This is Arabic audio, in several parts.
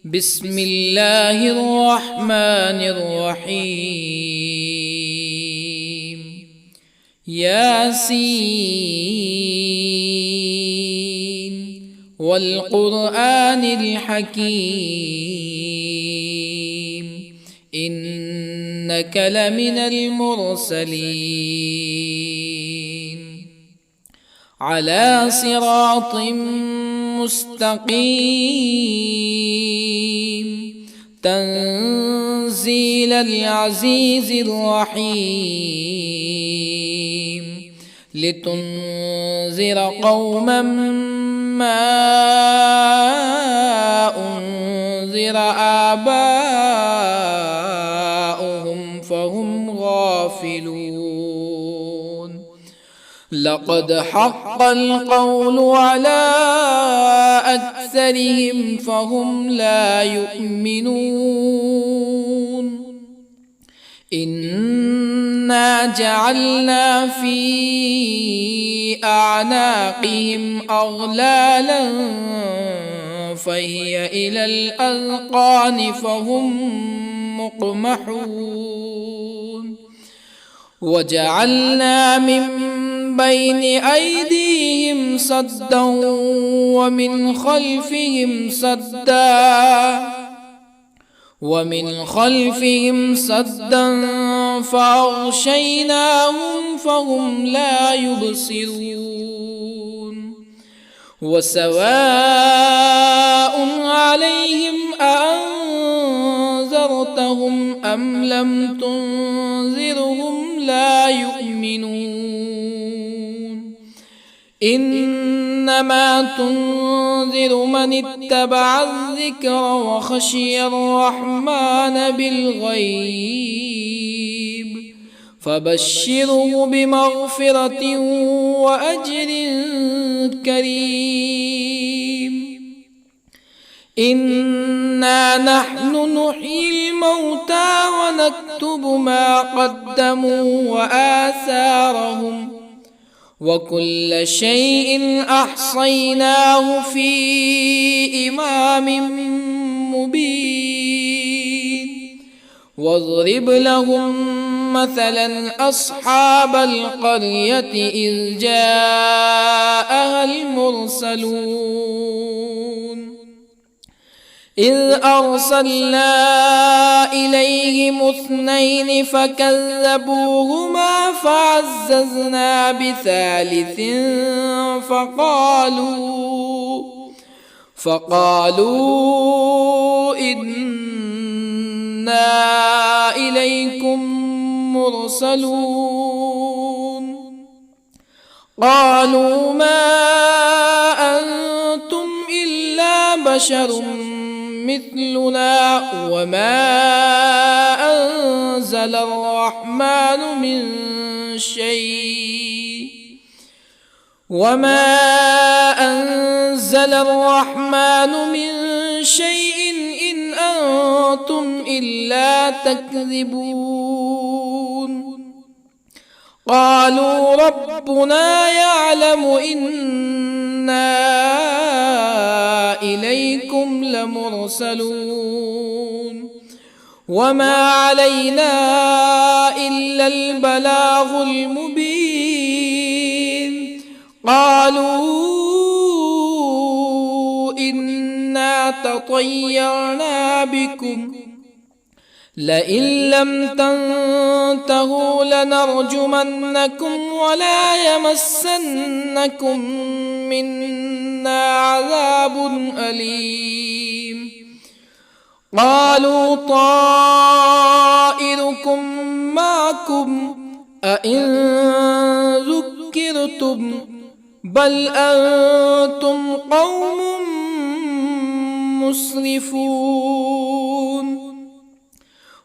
بسم الله الرحمن الرحيم. ياسين والقرآن الحكيم إنك لمن المرسلين على صراط مستقيم تنزيل العزيز الرحيم لتنذر قوما ما أنذر آباؤهم فهم غافلون. لقد حق القول على أكثرهم فهم لا يؤمنون. إنا جعلنا في أعناقهم أغلالا فهي إلى الأذقان فهم مقمحون. وجعلنا من بين أيديهم سدا ومن خلفهم سدا فأغشيناهم فهم لا يبصرون. وسواء عليهم أأنذرتهم أم لم تنذرهم لا يؤمنون. إنما تنذر من اتبع الذكر وخشي الرحمن بالغيب فبشره بمغفرة وأجر كريم. إنا نحن نحيي الموتى ونكتب ما قدموا وآثارهم وكل شيء أحصيناه في إمام مبين. واضرب لهم مثلا أصحاب القرية إذ جاءها المرسلون إذ أرسلنا إليهم اثنين فكذبوهما فعززنا بثالث فقالوا إنا إليكم مرسلون. قالوا ما أنتم إلا بشر مثلنا وما أنزل الرحمن من شيء إن أنتم إلا تكذبون. قالوا ربنا يعلم إنا إليكم لمرسلون وما علينا إلا البلاغ المبين. قالوا إنا تطيرنا بكم لئن لم تنتهوا لنرجمنكم ولا يمسنكم منا عذاب أليم. قالوا طائركم معكم أئن ذكرتم بل أنتم قوم مسرفون.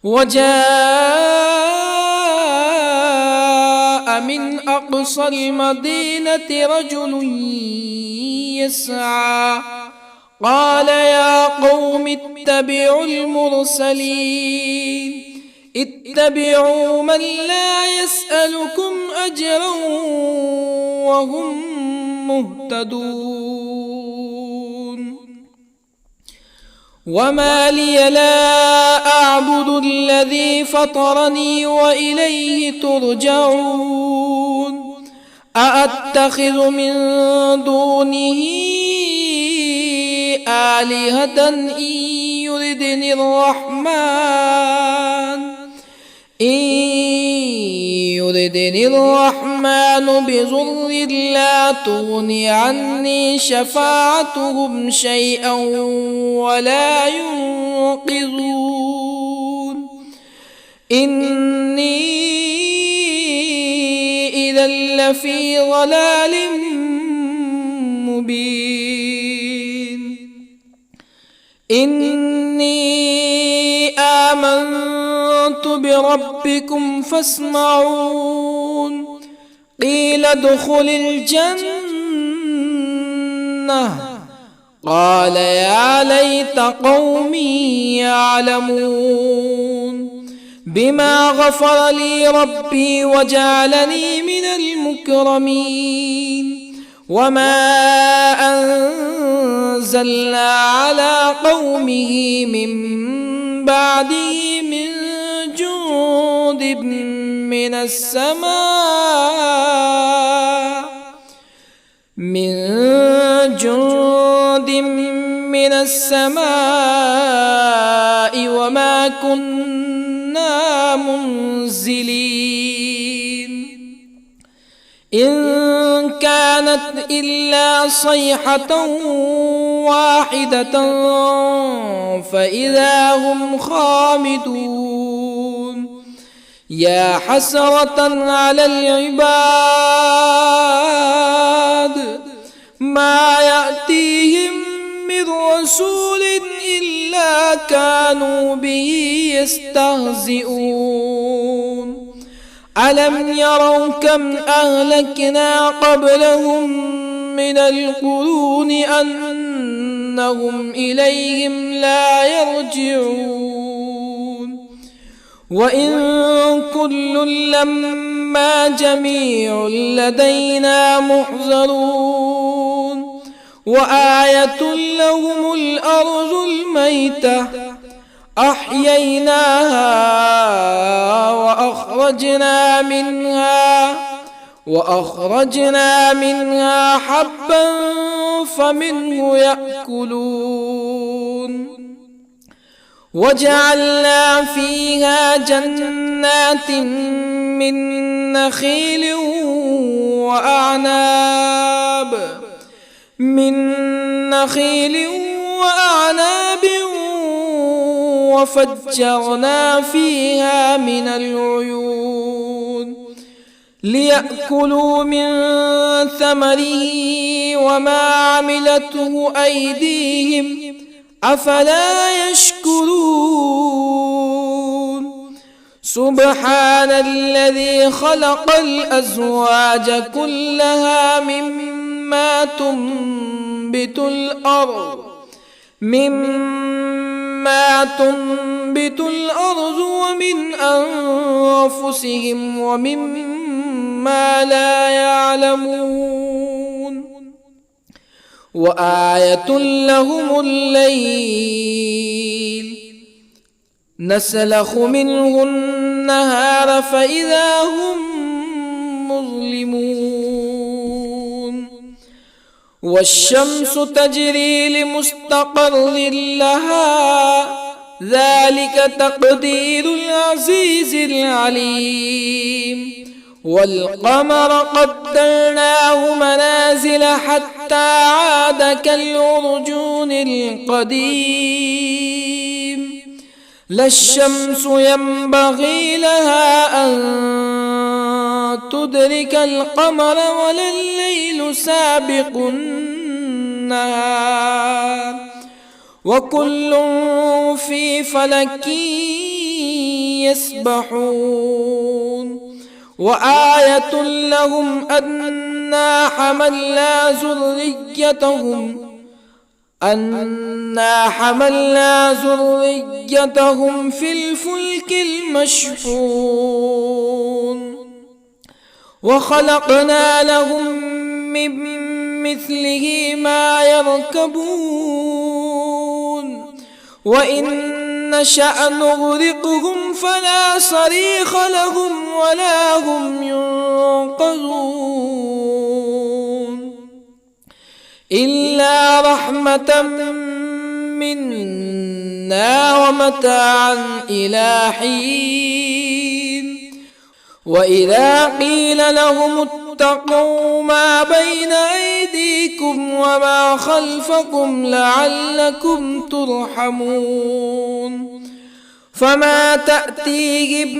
وجاء من أقصى المدينة رجل يسعى قال يا قوم اتبعوا المرسلين اتبعوا من لا يسألكم أجرا وهم مهتدون. وما لي لا أعبد الذي فطرني وإليه ترجعون أأتخذ من دونه آلهة يردني الرحمن بضر لا تغن عني شفاعتهم شيئا ولا ينقذون إني إذا لفي ضلال مبين إني آمنت بربكم فاسمعون قيل ادخل الجنة قال يا ليت قومي يعلمون بما غفر لي ربي وجعلني من المكرمين وما أنزلنا على قومه من بعده من جند من السماء وما كنا منزلين إن كانت إلا صيحة واحدة فإذا هم خامدون يا حسرة على العباد ما يأتيهم من رسول إلا كانوا به يستهزئون ألم يروا كم أهلكنا قبلهم من القرون أنهم إليهم لا يرجعون وإن كل لما جميع لدينا محضرون وآية لهم الأرض الميتة أحييناها وأخرجنا منها حبا فمنه يأكلون وجعلنا فيها جنات من نخيل وأعناب وفجرنا فيها من العيون ليأكلوا من ثمره وما عملته أيديهم أفلا يشكرون سبحان الذي خلق الأزواج كلها مما تنبت الأرض ومن أنفسهم ومما لا يعلمون وآية لهم الليل نسلخ منه النهار فإذا هم مظلمون والشمس تجري لمستقر لها ذلك تقدير العزيز العليم والقمر قدرناه منازل حتى عاد كالعرجون القديم لا الشمس ينبغي لها أن تدرك القمر ولا الليل سابق النهار وكل في فلك يسبحون وآية لهم أنا حملنا ذريتهم في الفلك المشحون وخلقنا لهم من مثله ما يركبون وإن نشأ نغرقهم فلا صريخ لهم ولا هم ينقذون إلا رحمة منا ومتاعا إلى حين وإذا قيل لهم اتقوا ما بين أيديكم وما خلفكم لعلكم ترحمون فما تأتيهم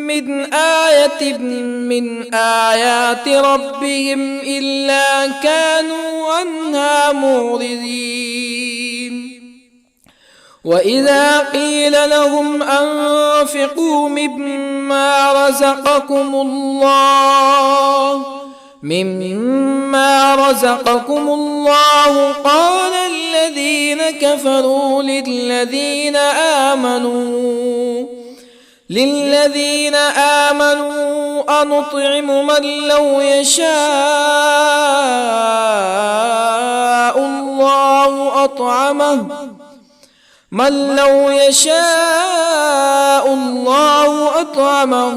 من آية من آيات ربهم إلا كانوا عنها معرضين وإذا قيل لهم أنفقوا مما رزقكم الله قال الذين كفروا للذين آمنوا أنطعم من لو يشاء الله أطعمه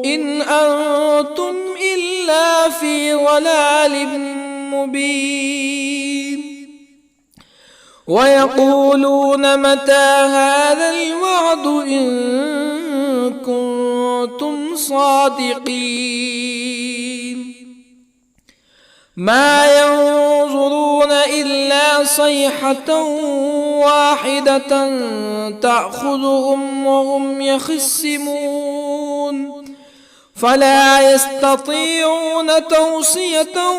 إن أنتم إلا في ضلال مبين ويقولون متى هذا الوعد إن كنتم صادقين ما ينظرون إلا صيحة واحدة تأخذهم وهم يخصمون فلا يستطيعون توصية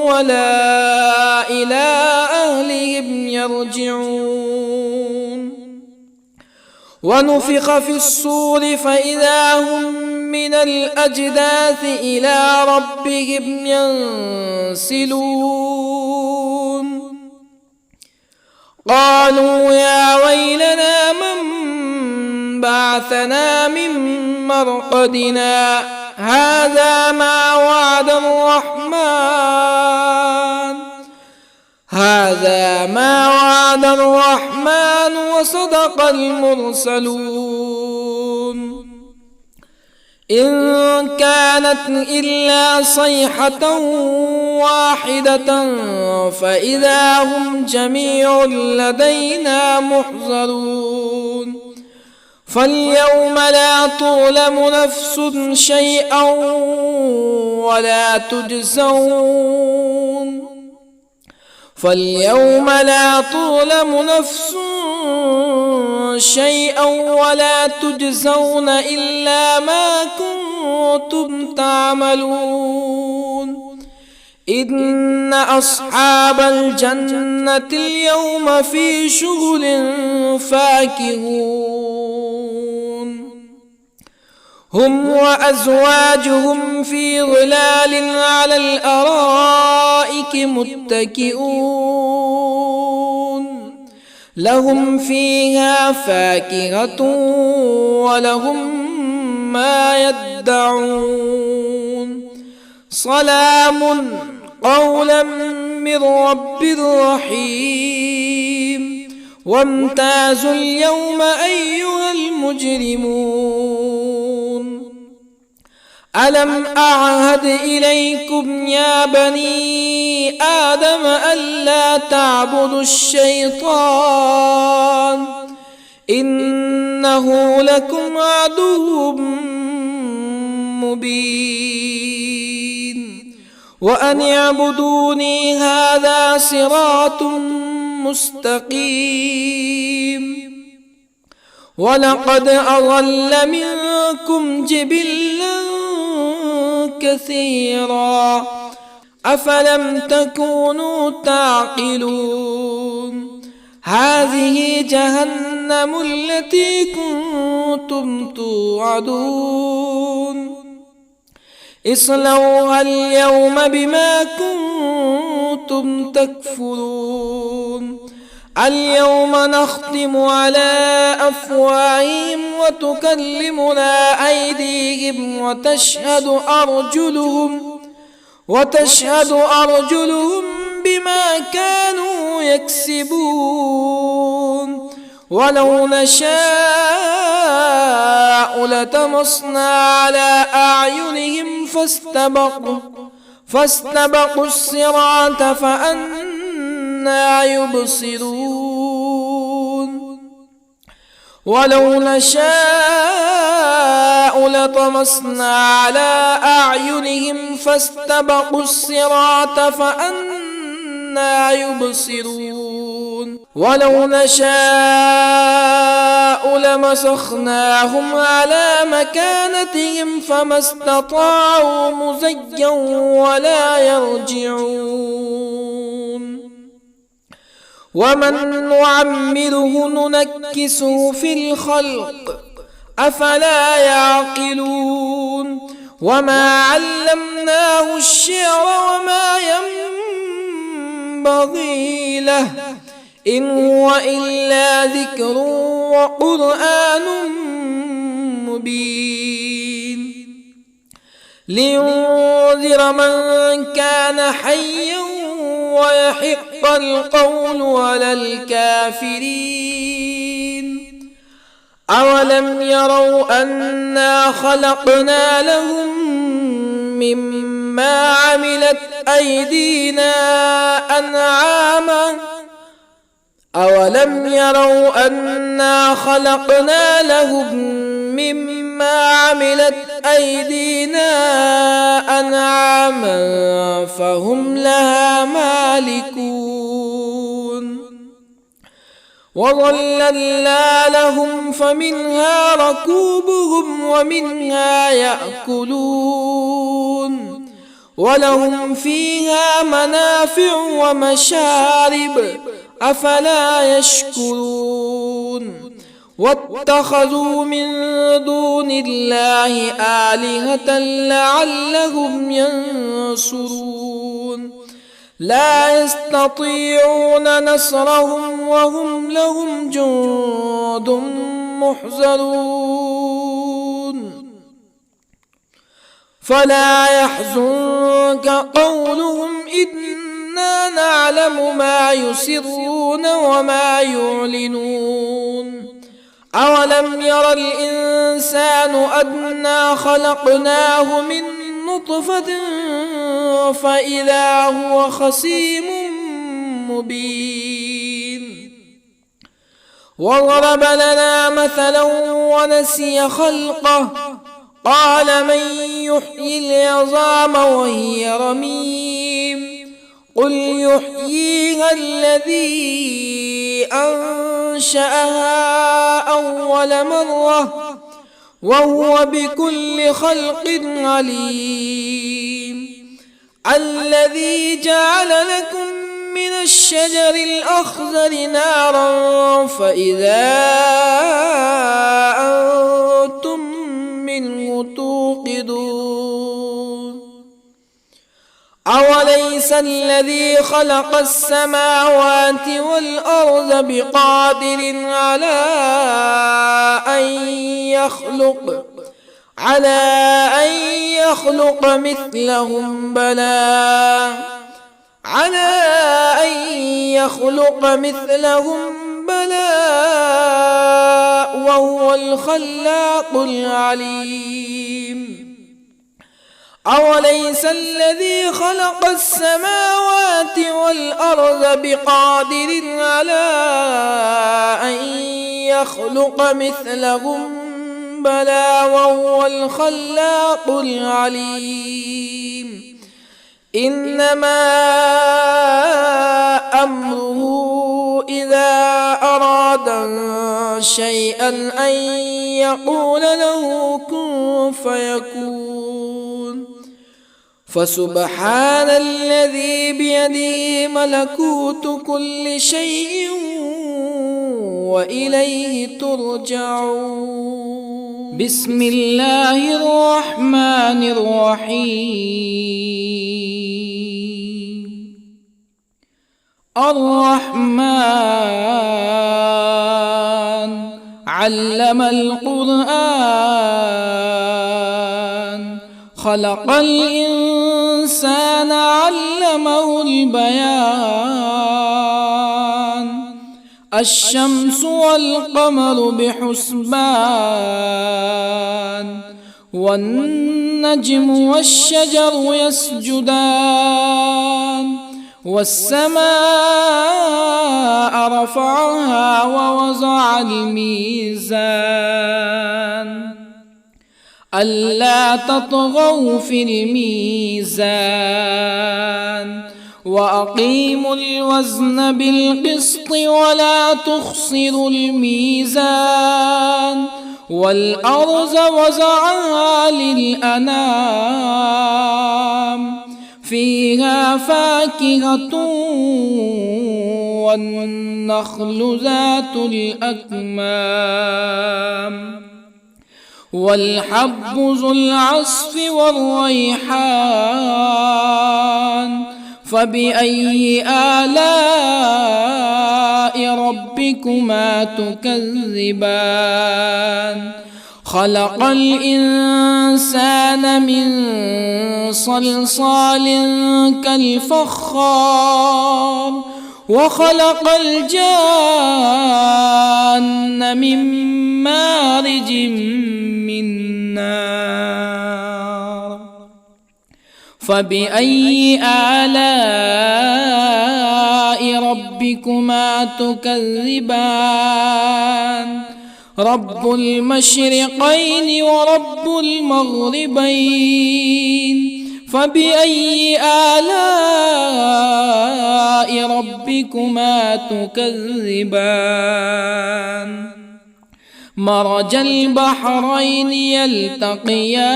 ولا إلى أهلهم يرجعون ونفخ في الصور فإذا هم من الأجداث إلى ربهم ينسلون قالوا يا ويلنا من بعثنا من مرقدنا هذا ما وعد الرحمن وصدق المرسلون إن كانت إلا صيحة واحدة فإذا هم جميع لدينا محضرون فاليوم لا تظلم نفس شيئا ولا تجزون إلا ما كنتم تعملون إن أصحاب الجنة اليوم في شغل فاكهون هم وأزواجهم في ظلال على الأرائك متكئون لهم فيها فاكهة ولهم ما يدعون سلام قولا من رب رحيم وامتازوا اليوم أيها المجرمون ألم أعهد إليكم يا بني آدم ألا تعبدوا الشيطان إنه لكم عدو مبين وأن اعبدوني هذا صراط مستقيم ولقد أضل منكم جبلا كثيرا أفلم تكونوا تعقلون هذه جهنم التي كنتم توعدون اصلوها اليوم بما كنتم تكفرون اليوم نختم على أفواههم وتكلمنا أيديهم وتشهد أرجلهم بما كانوا يكسبون ولو نشاء لطمسنا على أعينهم فاستبقوا الصراط فأنى يبصرون ولو نشاء لطمسنا على أعينهم فاستبقوا الصراط فأنى يبصرون ولو نشاء لمسخناهم على مكانتهم فما استطاعوا مزيا ولا يرجعون ومن نعمره ننكسه في الخلق أفلا يعقلون وما علمناه الشعر وما ينبغي له إن هو إلا ذكر وقرآن مبين لينذر من كان حيا ويحق القول على الكافرين أولم يروا أنا خلقنا لهم مما عملت أيدينا أنعاما أولم يروا أنا خلقنا لهم مما عملت أيدينا أنعاما فهم لها مالكون وظللنا لهم فمنها ركوبهم ومنها يأكلون ولهم فيها منافع ومشارب أفلا يشكرون واتخذوا من دون الله آلهة لعلهم ينصرون لا يستطيعون نصرهم وهم لهم جند محضرون فلا يحزنك قولهم إنا نعلم ما يسرون وما يعلنون أولم ير الإنسان أنا خلقناه من نطفة فإذا هو خصيم مبين وضرب لنا مثلا ونسي خلقه قال من يحيي العظام وهي رميم قل يحييها الذي أنشأها أول مرة وهو بكل خلق عليم الذي جعل لكم من الشجر الأخضر نارا فإذا أنتم منه توقدون أوليس الذي خلق السماوات والأرض بقادر على أن يخلق مثلهم بلى وهو الخلاق العليم أوليس الذي خلق السماوات والأرض بقادر على أن يخلق مثلهم بلى وهو الخلاق العليم إنما أمره إذا أراد شيئا أن يقول له كن فيكون فسبحان الذي بيده ملكوت كل شيء وإليه ترجعون بسم الله الرحمن الرحيم الرحمن علم القرآن خلق الإنسان علمه البيان الشمس والقمر بحسبان والنجم والشجر يسجدان والسماء رفعها ووضع الميزان ألا تطغوا في الميزان وأقيموا الوزن بالقسط ولا تخسروا الميزان والأرض وضعها للأنام فيها فاكهة والنخل ذات الأكمام والحب ذو العصف والريحان فبأي آلاء ربكما تكذبان خلق الإنسان من صلصال كالفخار وخلق الجان من مارج من نار فبأي آلاء ربكما تكذبان رب المشرقين ورب المغربين فبأي آلاء ربكما تكذبان مرج البحرين يلتقيان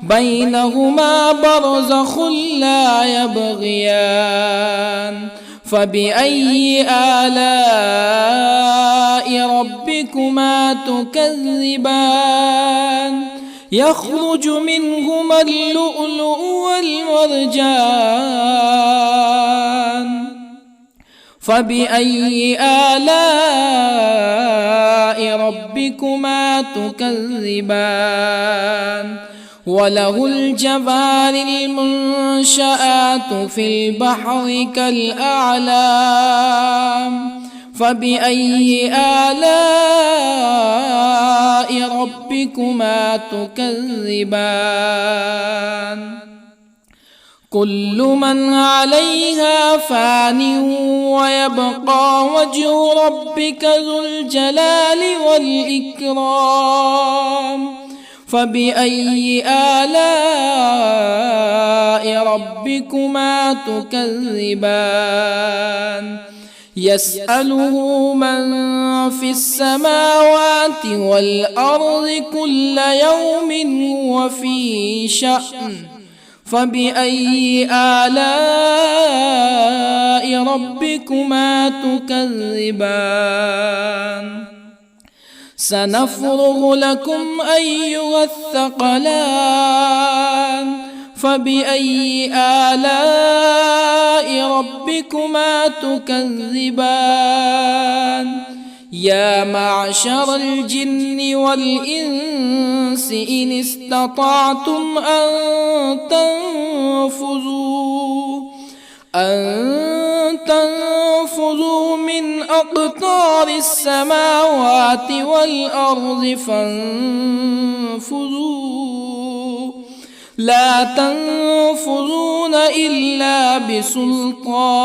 بينهما برزخ لا يبغيان فبأي آلاء ربكما تكذبان يخرج منهما اللؤلؤ والمرجان فبأي آلاء ربكما تكذبان وله الجوار المنشآت في البحر كالأعلام فبأي آلاء ربكما تكذبان كل من عليها فان ويبقى وجه ربك ذو الجلال والإكرام فبأي آلاء ربكما تكذبان يسأله من في السماوات والأرض كل يوم هو في شأن فبأي آلاء ربكما تكذبان سنفرغ لكم أيها الثقلان فبأي آلاء ربكما تكذبان يا معشر الجن والإنس إن استطعتم أن تنفذوا من أقطار السماوات والأرض فانفذوا لا تنفذون إلا بسلطان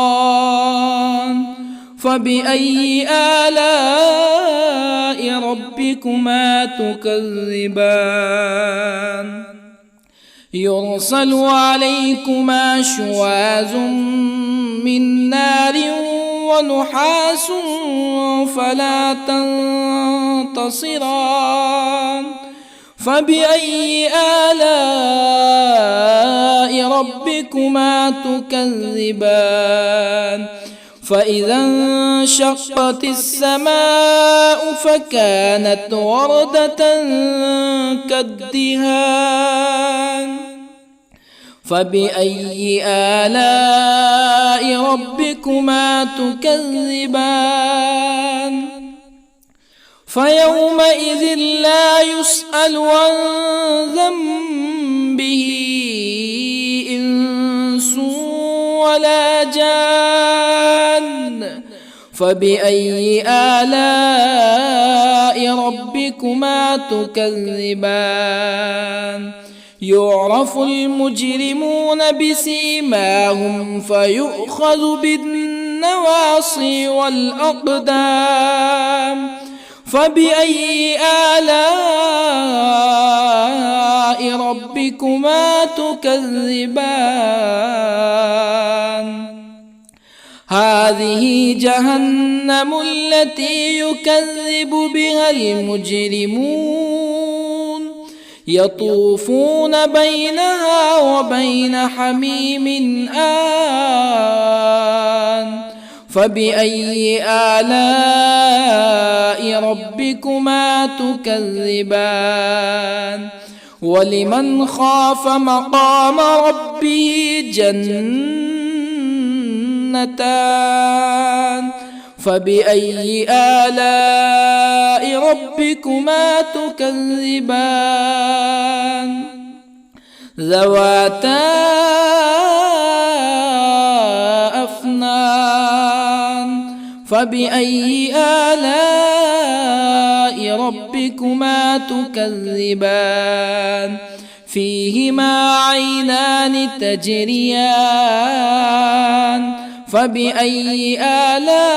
فبأي آلاء ربكما تكذبان يرسل عليكما شواظ من نار ونحاس فلا تنتصران فبأي آلاء ربكما تكذبان فإذا انشقت السماء فكانت وردة كالدهان فبأي آلاء ربكما تكذبان فيومئذ لا يسأل عن ذنبه إنس ولا جان. فبأي آلاء ربكما تكذبان؟ يعرف المجرمون بسيماهم فيؤخذ بالنواصي والأقدام. فبأي آلاء ربكما تكذبان؟ هذه جهنم التي يكذب بها المجرمون، يطوفون بينها وبين حميم آن. فبأي آلاء ربكما تكذبان؟ ولمن خاف مقام ربه جنتان. فبأي آلاء ربكما تكذبان؟ ذواتا أفنان. فبأي آلاء ربكما تكذبان؟ فيهما عينان تجريان. فبأي آلاء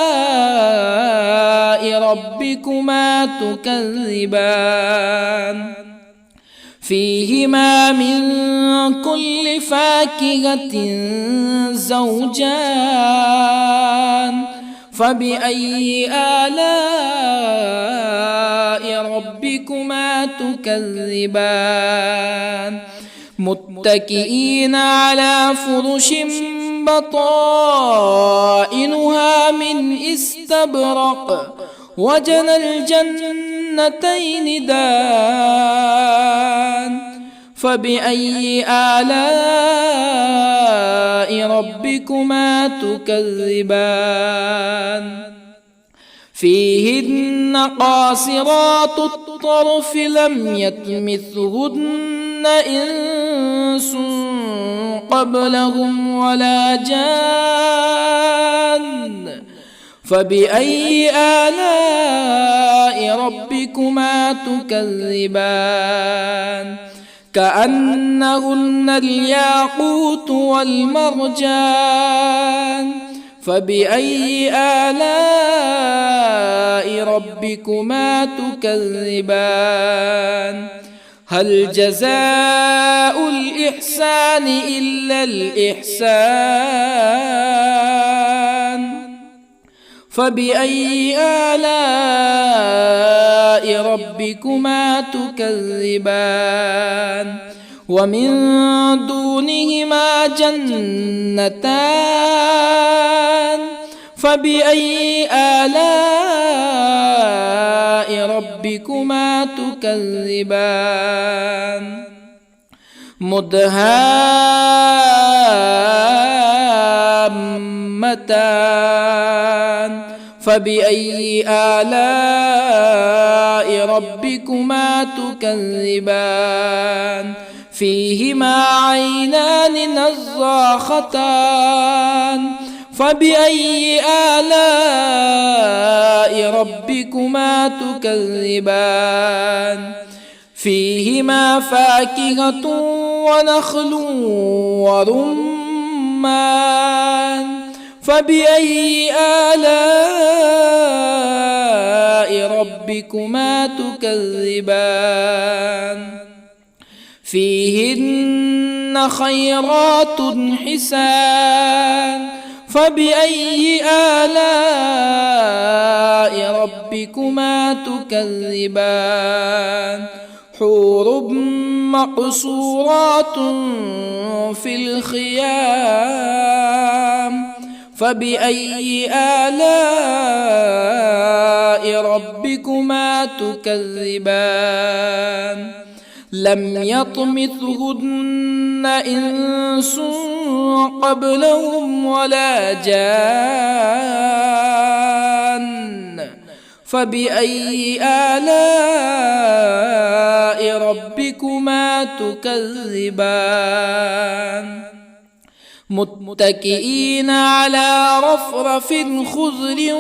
ربكما تكذبان؟ فيهما من كل فاكهة زوجان. فبأي آلاء ربكما تكذبان؟ متكئين على فرش بطائنها من استبرق وجنى الجنتين دان. فبأي آلاء ربكما تكذبان؟ فيهن قاصرات الطرف لم يطمثهن إنس قبلهم ولا جان. فبأي آلاء ربكما تكذبان؟ كأنهن الياقوت والمرجان. فبأي آلاء ربكما تكذبان؟ هل جزاء الإحسان إلا الإحسان؟ فبأي آلاء ربكما تكذبان؟ ومن دونهما جنتان. فبأي آلاء ربكما تكذبان؟ مدهامتان. فبأي آلاء ربكما تكذبان؟ فيهما عينان نضاختان. فبأي آلاء ربكما تكذبان؟ فيهما فاكهة ونخل ورمان. فبأي آلاء ربكما تكذبان؟ فيهن خيرات حسان. فبأي آلاء ربكما تكذبان؟ حور مقصورات في الخيام. فبأي آلاء ربكما تكذبان؟ لم يطمثهن إنس قبلهم ولا جان. فبأي آلاء ربكما تكذبان متكئين على رفرف خضر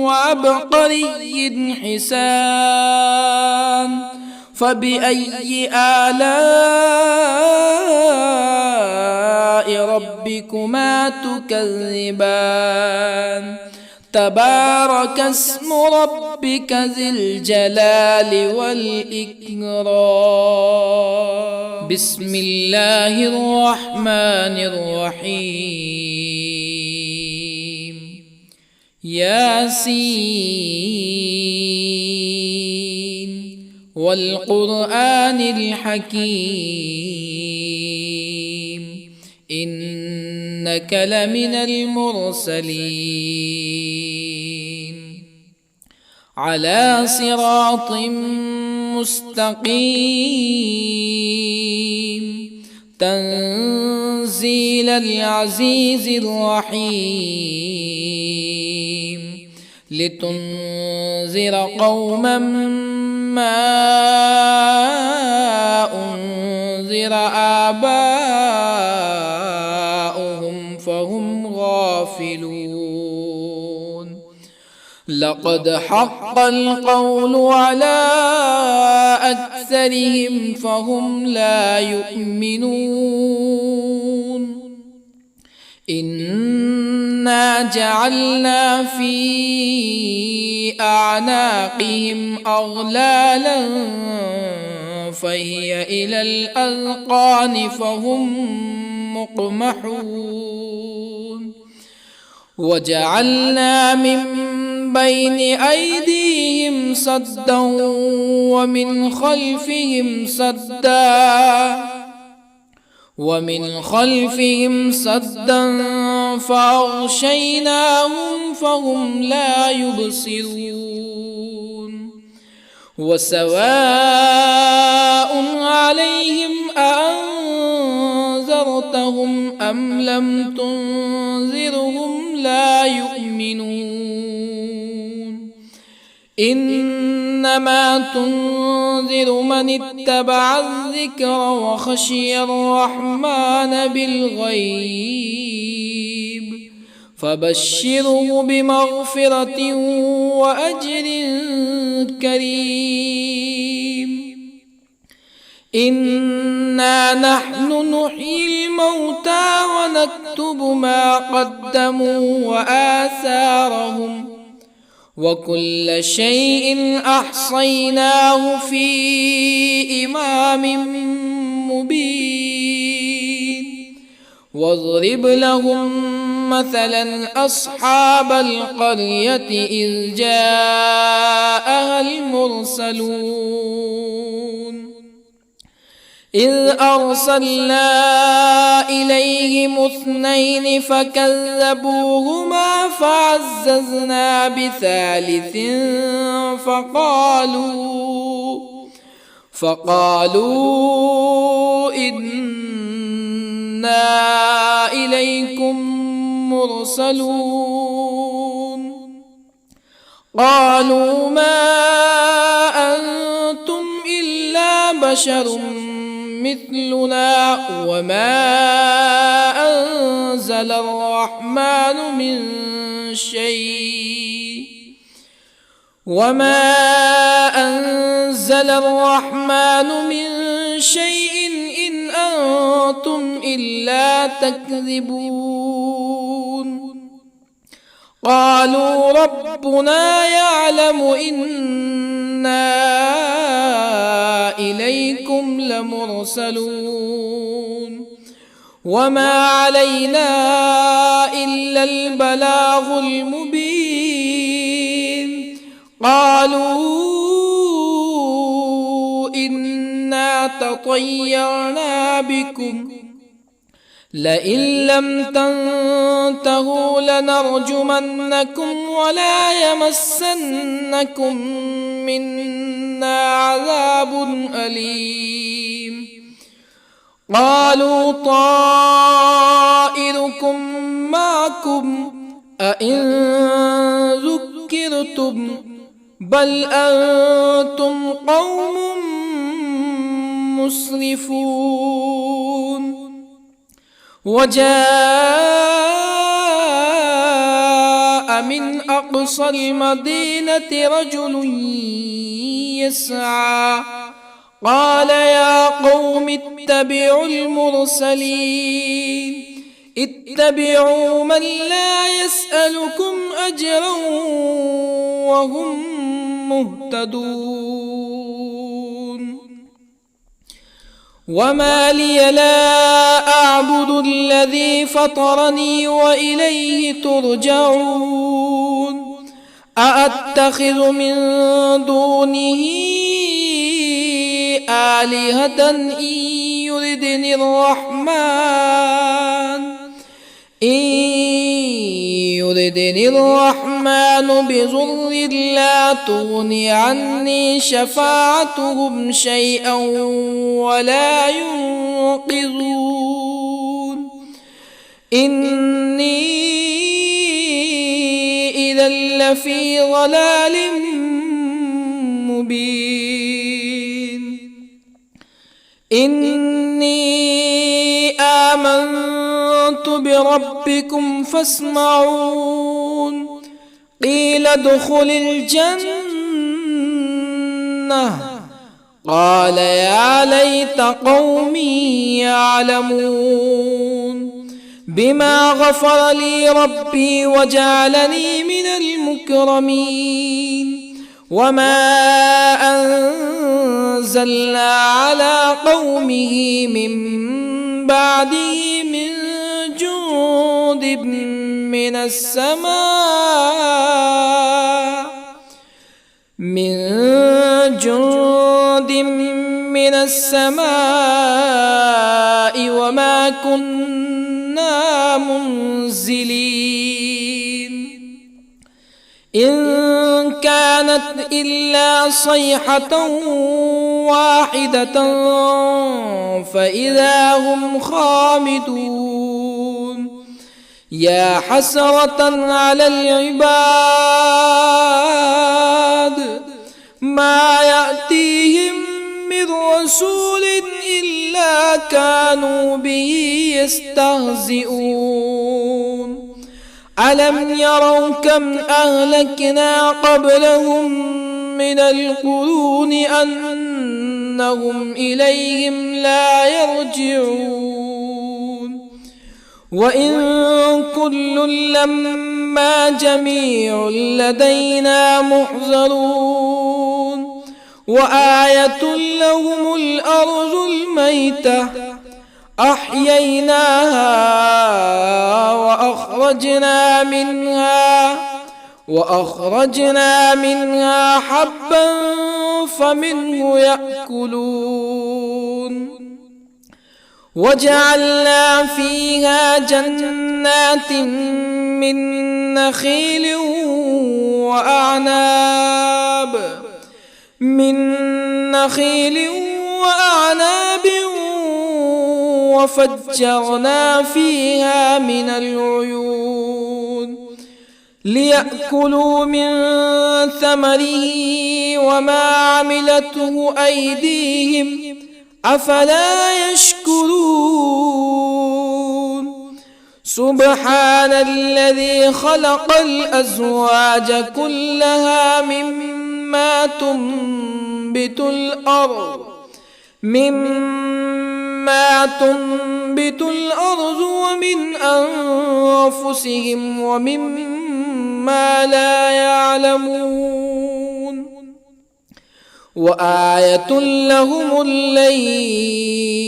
وعبقري حسان فبأي آلاء ربكما تكذبان تبارك اسم ربك ذي الجلال والإكرام بسم الله الرحمن الرحيم ياسين والقرآن الحكيم إنك لمن المرسلين على صراط مستقيم تنزيل العزيز الرحيم لتنذر قوما ما أنذر آباؤهم فهم غافلون لقد حق القول على أكثرهم فهم لا يؤمنون إنا جعلنا في أعناقهم أغلالا فهي إلى الأذقان فهم مقمحون وجعلنا من بين أيديهم سدا ومن خلفهم سدا فأغشيناهم فهم لا يبصرون وسواء عليهم أأنذرتهم أم لم تنذرهم لا يؤمنون إنما تنذر من اتبع الذكر وخشي الرحمن بالغيب فبشره بمغفرة وأجر كريم إنا نحن نحيي الموتى ونكتب ما قدموا وآثارهم وكل شيء أحصيناه في إمام مبين واضرب لهم مثلا أصحاب القرية إذ جاءها المرسلون إذ أرسلنا إليهم 2 فكذبوهما فعززنا بثالث فقالوا إنا إليكم مرسلون قالوا ما أنتم إلا بشر مثلنا وما أنزل الرحمن من شيء إن أنتم إلا تكذبون قالوا ربنا يعلم إنا إليكم لمرسلون وما علينا إلا البلاغ المبين قالوا إنا تطيرنا بكم لئن لم تنتهوا لنرجمنكم ولا يمسنكم منا عذاب أليم قالوا طائركم معكم أئن ذكرتم بل أنتم قوم مسرفون. وجاء من أقصى المدينة رجل يسعى قال يا قوم اتبعوا المرسلين اتبعوا من لا يسألكم أجرا وهم مهتدون. وما لي لا أعبد الذي فطرني وإليه ترجعون. أأتخذ من دونه آلهة إن يردني الرحمن بضر لا تغني عني شفاعتهم شيئا ولا ينقذون. إني إذا لفي ضلال مبين. إني آمنت بربكم فاسمعون. قيل ادخل الجنة قال يا ليت قومي يعلمون. بما غفر لي ربي وجعلني من المكرمين. وما أنزلنا على قومه من بعده من جند من السماء وما كنا منزلين. إن كانت إلا صيحة واحدة فإذا هم خامدون. يا حسرة على العباد ما يأتيهم من رسول إلا كانوا به يستهزئون. ألم يروا كم أهلكنا قبلهم من القرون أنهم إليهم لا يرجعون. وإن كل لما جميع لدينا محضرون. وآية لهم الأرض الميتة أحييناها وأخرجنا منها حبا فمنه يأكلون. وجعلنا فيها جنات من نخيل وأعناب وفجرنا فيها من العيون ليأكلوا من ثمره وما عملته أيديهم أفلا يشكرون. سبحان الذي خلق الأزواج كلها مما تنبت الأرض ومن أنفسهم ومما لا يعلمون. وآية لهم الليل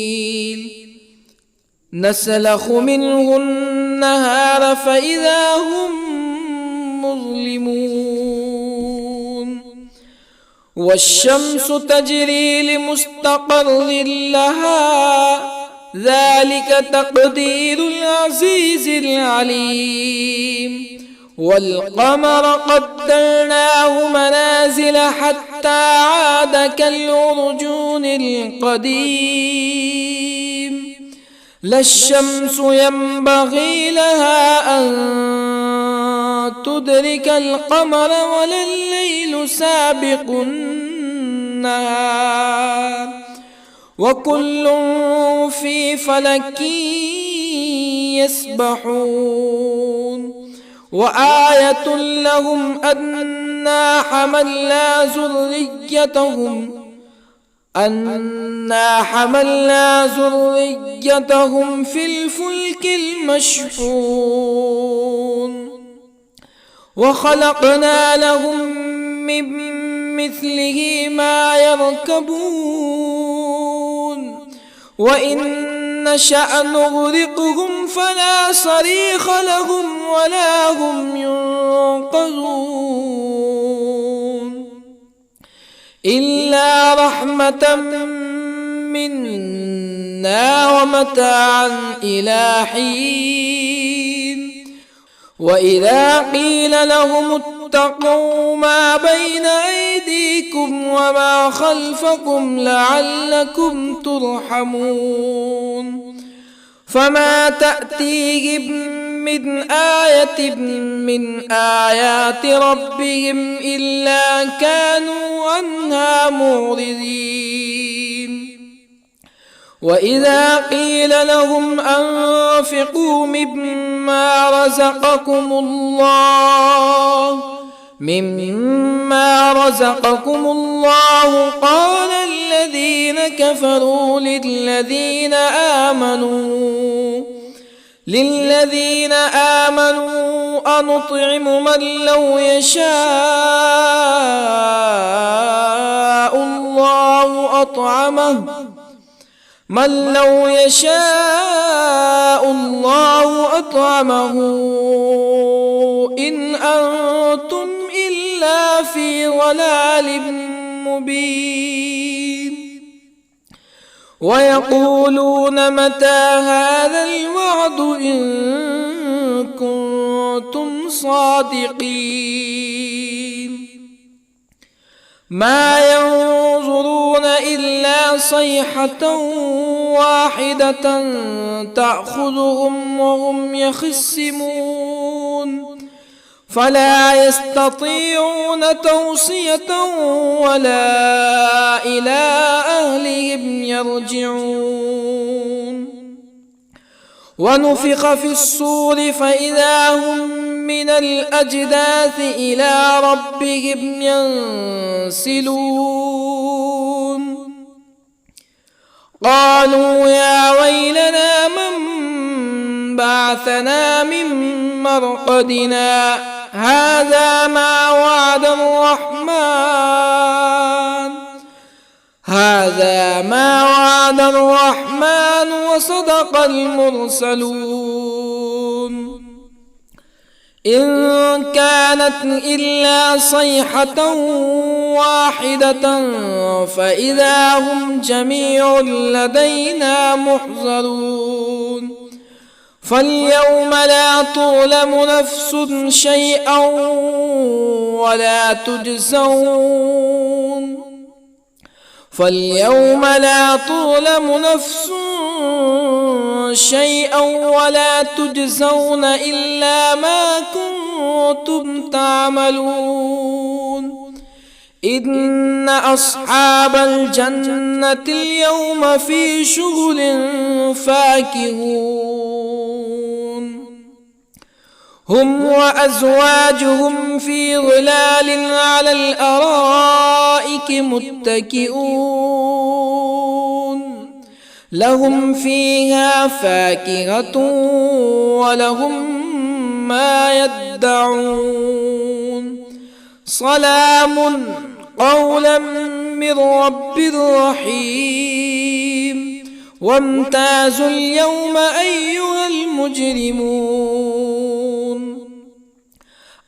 نسلخ منه النهار فإذا هم مظلمون. والشمس تجري لمستقر لها ذلك تقدير العزيز العليم. والقمر قدرناه منازل حتى عاد كالعرجون القديم. لا الشمس ينبغي لها أن تدرك القمر ولا الليل الليل سابق النهار وكل في فلك يسبحون وآية لهم أنا حملنا ذريتهم في الفلك المشحون وخلقنا لهم من مثله ما يركبون وإن نشأ نغرقهم فلا صريخ لهم ولا هم ينقذون إلا رحمة منا ومتاعا إلى حين وإذا قيل لهم اتقوا ما بين أيديكم وما خلفكم لعلكم ترحمون فما تأتيهم من آية من آيات ربهم إلا كانوا عنها معرضين وإذا قيل لهم أنفقوا مما رزقكم الله قال الذين كفروا للذين آمنوا أنطعم من لو يشاء الله أطعمه إن أنتم إلا في ضلال مبين ويقولون متى هذا الوعد إن كنتم صادقين ما ينظرون إلا صيحة واحدة تأخذهم وهم يخصمون فلا يستطيعون توصية ولا إلى أهلهم يرجعون ونفخ في الصور فإذا هم من الأجداث إلى ربهم ينسلون قالوا يا ويلنا من بعثنا من مرقدنا هذا ما وعد الرحمن وصدق المرسلون إن كانت إلا صيحة واحدة فإذا هم جميع لدينا محضرون فاليوم لا تظلم نفس شيئا ولا تجزون إلا ما كنتم تعملون إن أصحاب الجنة اليوم في شغل فاكهون هم وأزواجهم في ظلال على الأرائك متكئون لهم فيها فاكهة ولهم ما يدعون سلام قولا من رب رحيم وامتازوا اليوم أيها المجرمون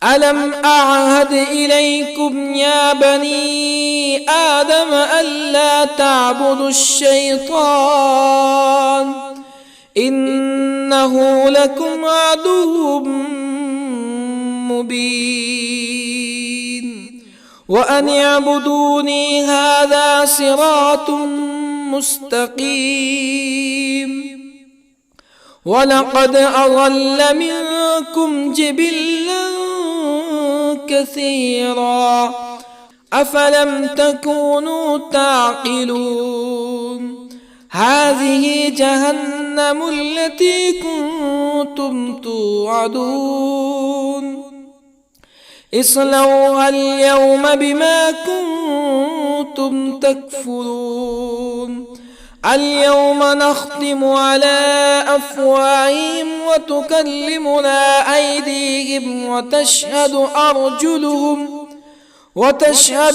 ألم أعهد إليكم يا بني آدم ألا تعبدوا الشيطان إنه لكم عدو مبين وأن اعبدوني هذا صراط مستقيم ولقد أضل منكم جبلا كثيرا أفلم تكونوا تعقلون هذه جهنم التي كنتم توعدون اصلوها اليوم بما كنتم تكفرون اليوم نختم على أفواههم وتكلمنا أيديهم وتشهد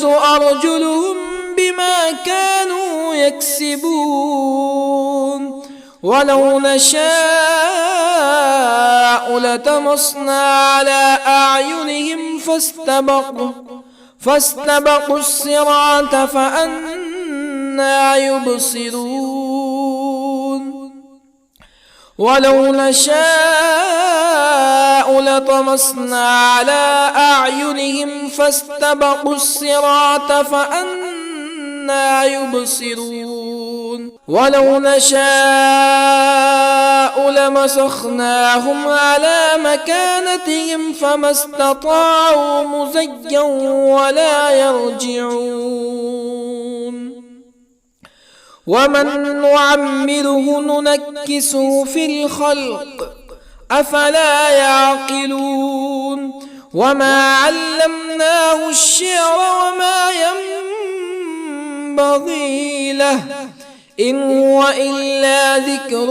أرجلهم بما كانوا يكسبون ولو نشاء لطمسنا على أعينهم فاستبقوا الصراط فأنى يبصرون ولو نشاء لطمسنا على أعينهم فاستبقوا الصراط فأنى يبصرون ولو نشاء لمسخناهم على مكانتهم فما استطاعوا مزيا ولا يرجعون ومن نعمره ننكسه في الخلق أفلا يعقلون وما علمناه الشعر وما ينبغي له إن هو إلا ذكر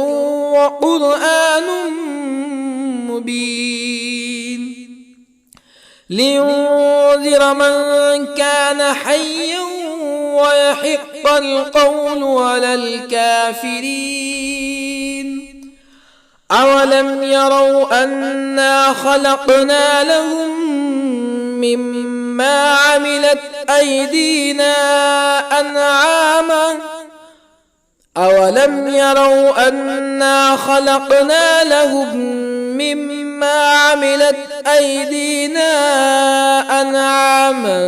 وقرآن مبين لينذر من كان حيا ويحق القول على الكافرين أولم يروا أنا خلقنا لهم مما عملت أيدينا أنعاما أولم يروا أنا خلقنا لهم مما عملت أيدينا أنعاما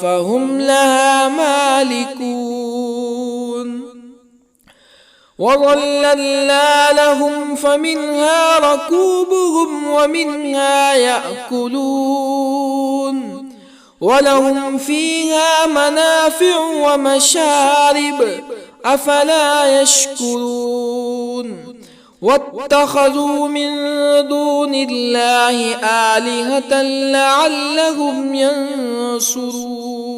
فهم لها مالكون وظللنا لهم فمنها ركوبهم ومنها يأكلون ولهم فيها منافع ومشارب أفلا يشكرون واتخذوا من دون الله آلهة لعلهم ينصرون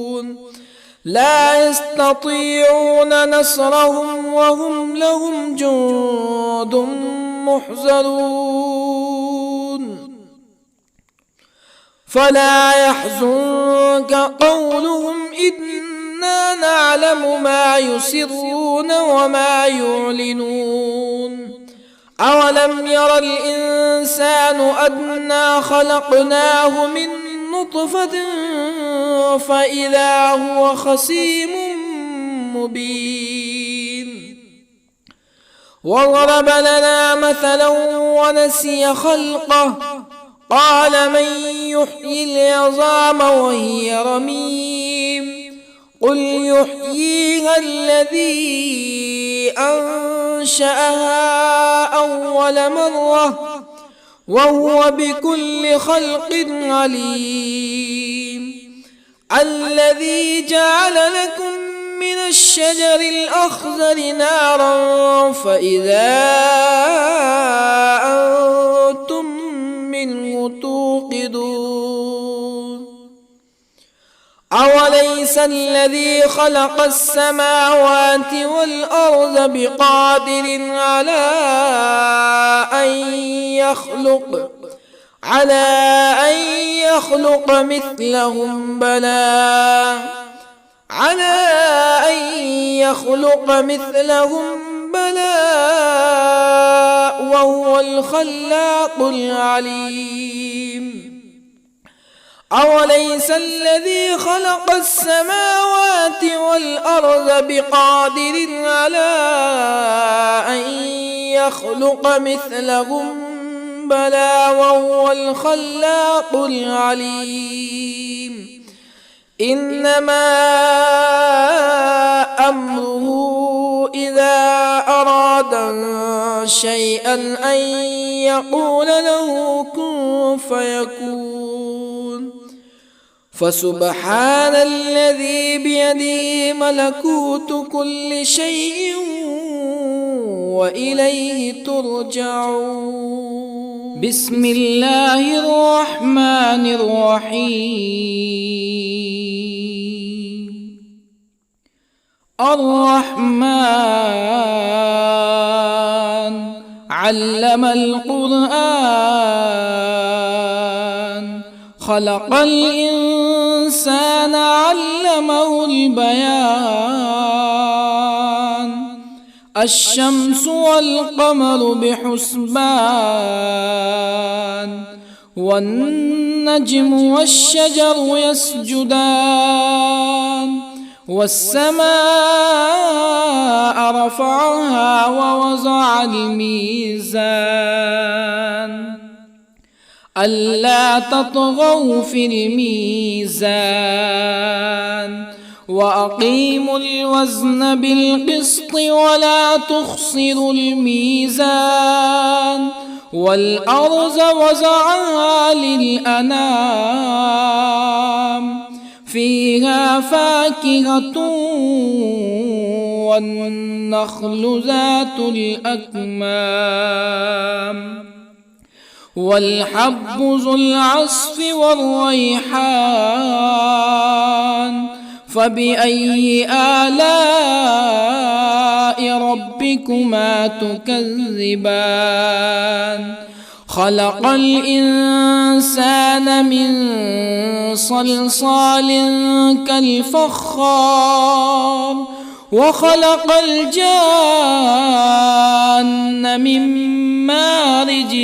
لا يستطيعون نصرهم وهم لهم جند محضرون فلا يحزنك قولهم إنا نعلم ما يسرون وما يعلنون أولم ير الإنسان أنا خلقناه من نطفة فإذا هو خصيم مبين وضرب لنا مثلا ونسي خلقه قال من يحيي العظام وهي رميم قل يحييها الذي أنشأها أول مرة وهو بكل خلق عليم الذي جعل لكم من الشجر الأخضر نارا فإذا أنتم منه توقدون أوليس الذي خلق السماوات والأرض بقادر على أن يخلق مثلهم بلى وهو الخلاق العليم أوليس الذي خلق السماوات والأرض بقادر على أن يخلق مثلهم بلى وهو الخلاق العليم إنما أمره إذا أراد شيئا أن يقول له كن فيكون فسبحان الذي بيده ملكوت كل شيء وإليه ترجعون. بسم الله الرحمن الرحيم. الرحمن علم القرآن، خلق الإنسان علمه البيان. الشمس والقمر بحسبان، والنجم والشجر يسجدان. والسماء رفعها ووضع الميزان، ألا تطغوا في الميزان. وأقيموا الوزن بالقسط ولا تخسروا الميزان. والأرض وضعها للأنام، فيها فاكهة والنخل ذات الأكمام، والحب ذو العصف والريحان. فبأي آلاء ربكما تكذبان؟ خلق الإنسان من صلصال كالفخار، وخلق الجان من مارج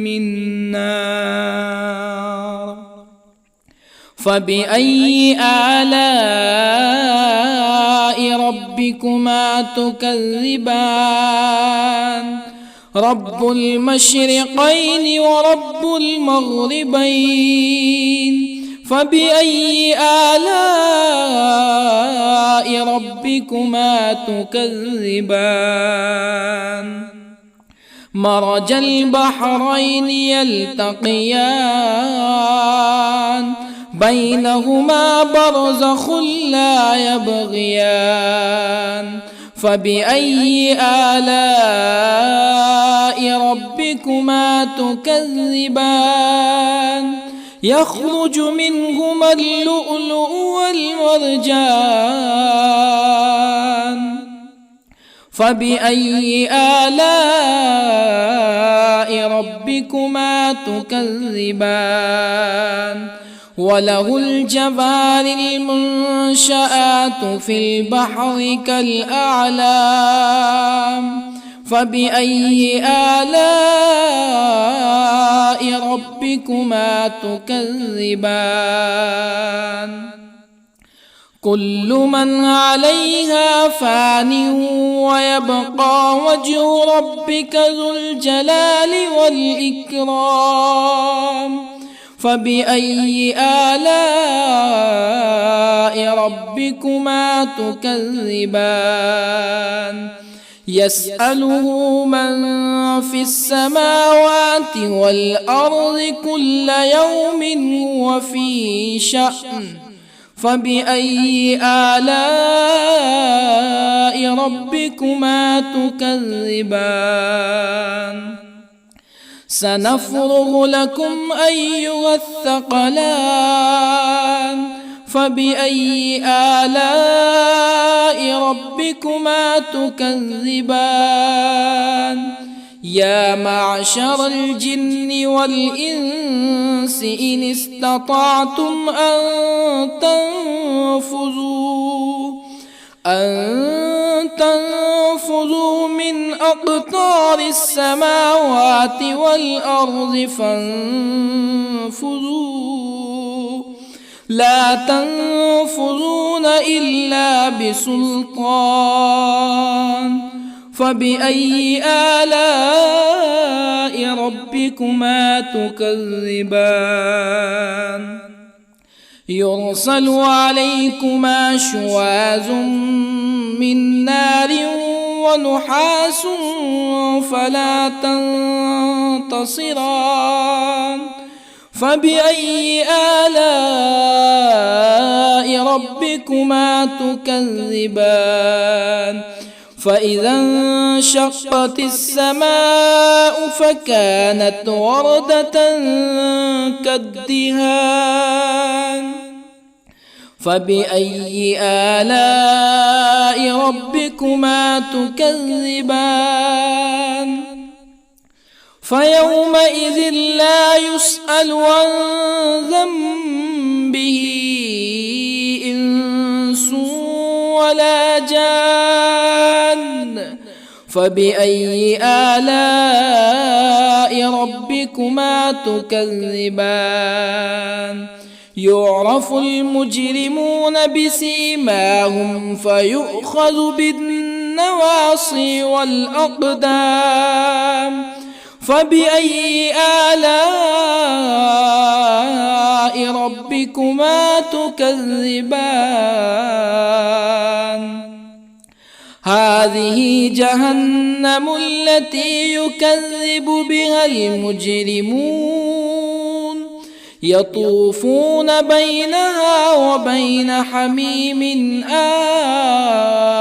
من نار. فبأي آلاء ربكما تكذبان؟ رب المشرقين ورب المغربين. فبأي آلاء ربكما تكذبان؟ مرج البحرين يلتقيان، بينهما برزخ لا يبغيان. فبأي آلاء ربكما تكذبان؟ يخرج منهما اللؤلؤ والمرجان. فبأي آلاء ربكما تكذبان؟ وله الجوار المنشآت في البحر كالأعلام. فبأي آلاء ربكما تكذبان؟ كل من عليها فان ويبقى وجه ربك ذو الجلال والإكرام. فبأي آلاء ربكما تكذبان؟ يسأله من في السماوات والأرض كل يوم هو في شأن. فبأي آلاء ربكما تكذبان؟ سنفرغ لكم أيها الثقلان. فبأي آلاء ربكما تكذبان؟ يا معشر الجن والإنس إن استطعتم أن تنفذوا من أقطار السماوات والأرض فانفذوا، لا تنفذون إلا بسلطان. فبأي آلاء ربكما تكذبان؟ يرسل عليكما شواظ من نار ونحاس فلا تنتصران. فبأي آلاء ربكما تكذبان فإذا انشقت السماء فكانت وردة كالدهان فبأي آلاء ربكما تكذبان فيومئذ لا يسأل عن ذنبه إنس ولا جان فبأي آلاء ربكما تكذبان يعرف المجرمون بسيماهم فيؤخذ بالنواصي والأقدام فبأي آلاء ربكما تكذبان هذه جهنم التي يكذب بها المجرمون يطوفون بينها وبين حميم آن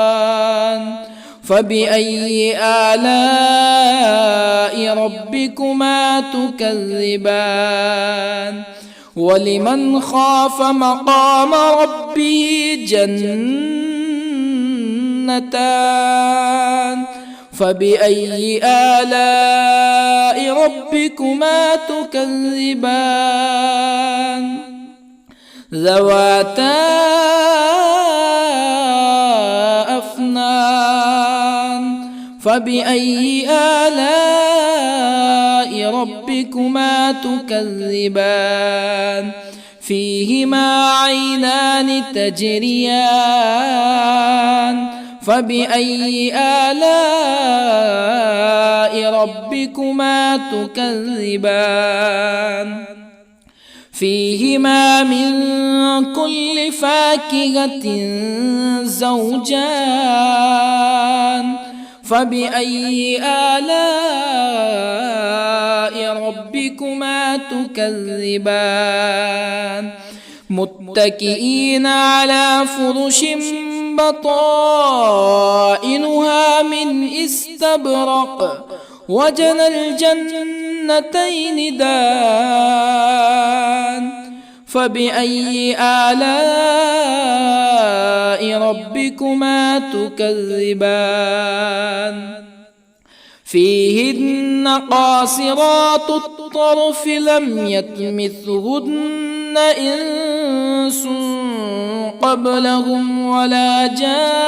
فبأي آلاء ربكما تكذبان ولمن خاف مقام ربه جنتان فبأي آلاء ربكما تكذبان ذواتا أفنان فبأي آلاء ربكما تكذبان فيهما عينان تجريان فبأي آلاء ربكما تكذبان فيهما من كل فاكهة زوجان فبأي آلاء ربكما تكذبان متكئين على فرش بطائنها من استبرق وجنى الجنتين دان فبأي آلاء ربكما تكذبان فيهن قاصرات الطرف لم يطمثهن إنس قبلهم ولا جان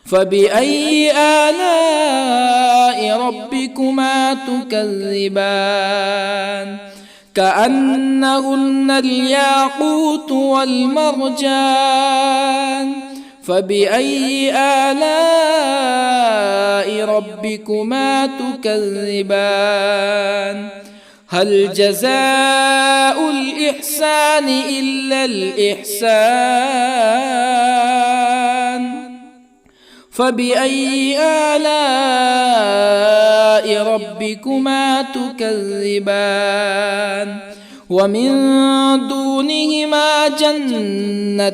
فبأي آلاء ربكما تكذبان كأنهن الياقوت والمرجان فبأي آلاء ربكما تكذبان هل جزاء الإحسان إلا الإحسان فبأي آلاء ربكما تكذبان ومن دونهما جنتان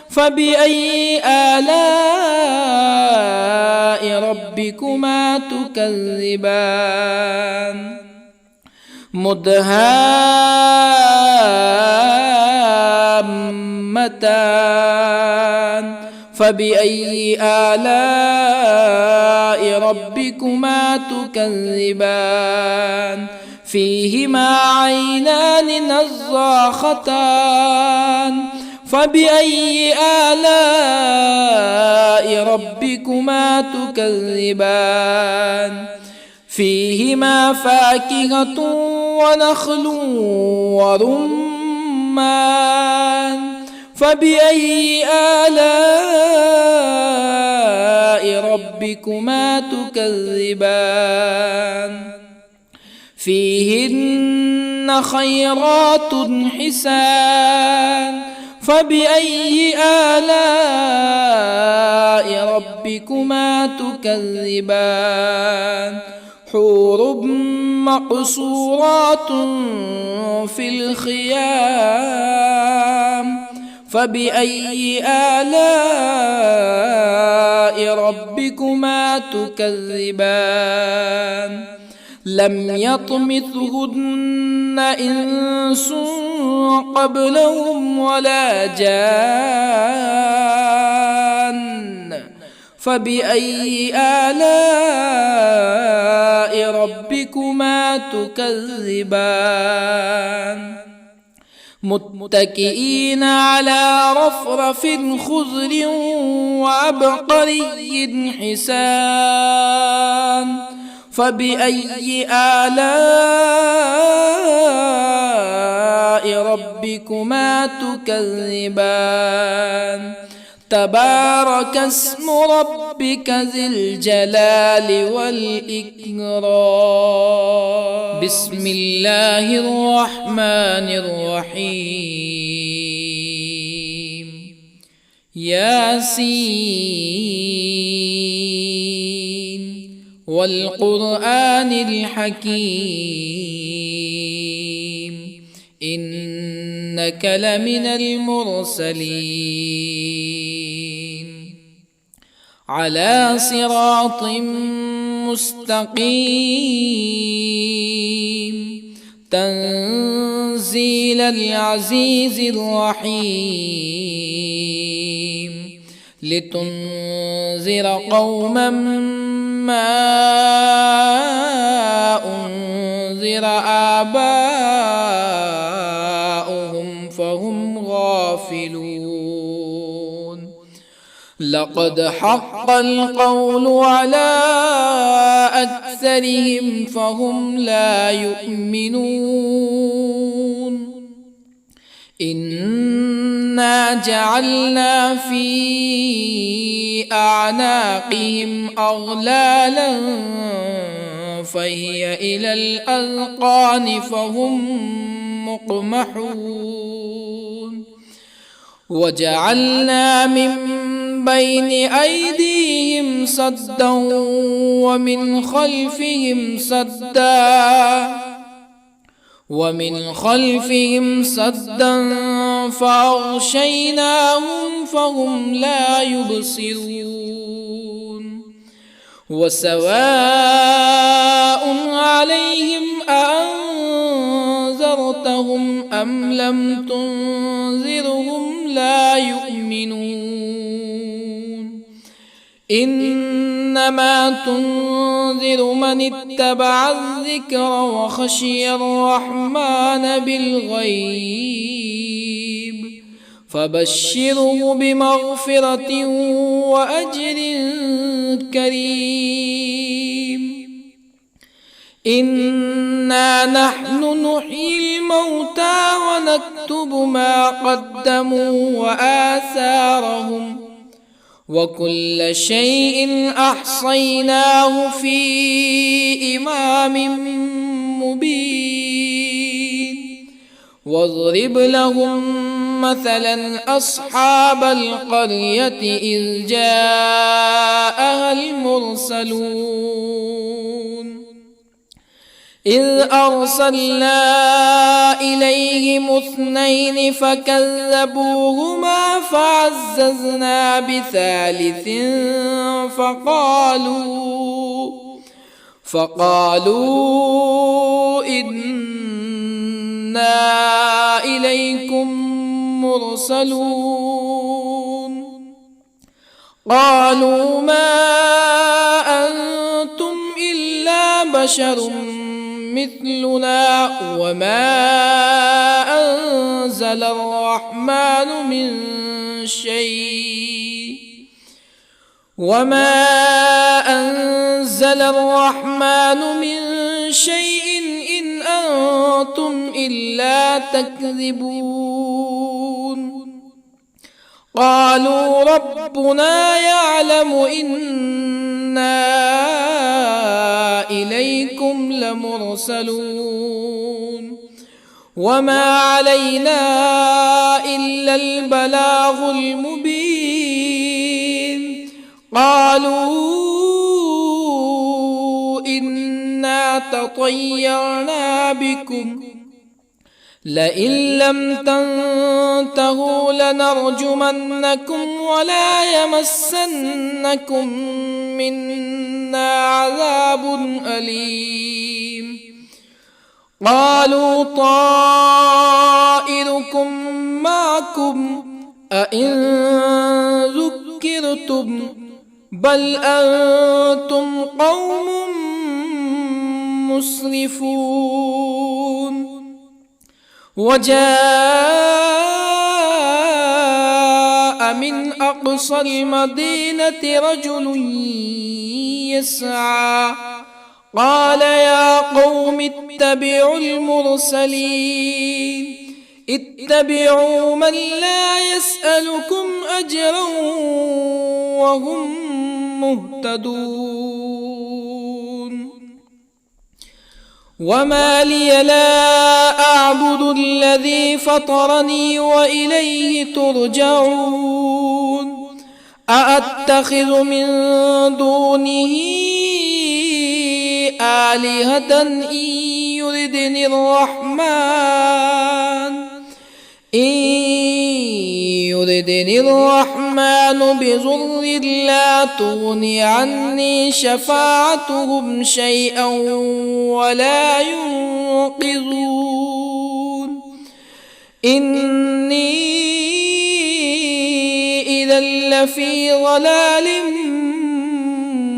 فبأي آلاء ربكما تكذبان مدهامتان فبأي آلاء ربكما تكذبان فيهما عينان نضاختان فبأي آلاء ربكما تكذبان فيهما فاكهة ونخل ورمان فبأي آلاء ربكما تكذبان فيهن خيرات حسان فبأي آلاء ربكما تكذبان حور مقصورات في الخيام فبأي آلاء ربكما تكذبان لم يطمثهن إنس قبلهم ولا جان فبأي آلاء ربكما تكذبان متكئين على رفرف خضر وعبقري حسان فبأي آلاء ربكما تكذبان تبارك اسم ربك ذي الجلال والإكرام بسم الله الرحمن الرحيم ياسين والقرآن الحكيم إنك لمن المرسلين على صراط مستقيم تنزيل العزيز الرحيم لتنذر قوما ما أنذر آباؤهم فهم غافلون لقد حق القول على أكثرهم فهم لا يؤمنون إنا جعلنا في أعناقهم أغلالا فهي إلى الأذقان فهم مقمحون وجعلنا من بين أيديهم سدا ومن خلفهم سدا فأغشيناهم فهم لا يبصرون وسواء عليهم أأنذرتهم أم لم تنذرهم لا يؤمنون إنما تنذر من اتبع الذكر وخشي الرحمن بالغيب فبشره بمغفرة وأجر كريم إنا نحن نحيي الموتى ونكتب ما قدموا وآثارهم وكل شيء أحصيناه في إمام مبين واضرب لهم مثلا أصحاب القرية إذ جاءها المرسلون إذ أرسلنا إليهم اثنين فكذبوهما فعززنا بثالث فقالوا إنا إليكم مرسلون قالوا ما أنتم إلا بشر مثلنا وما أنزل الرحمن من شيء إن أنتم إلا تكذبون قالوا ربنا يعلم إنا إليكم لمرسلون وما علينا إلا البلاغ المبين قالوا إنا تطيرنا بكم لئن لم تنتهوا لنرجمنكم ولا يمسنكم منا عذاب أليم قالوا طائركم معكم أئن ذكرتم بل أنتم قوم مسرفون وجاء من أقصى المدينة رجل يسعى قال يا قوم اتبعوا المرسلين اتبعوا من لا يسألكم أجرا وهم مهتدون وما لي لا أعبد الذي فطرني وإليه ترجعون أأتخذ من دونه آلهة إن يردني الرحمن بضر لا تغني عني شفاعتهم شيئا ولا ينقذون إني إذا لفي ضلال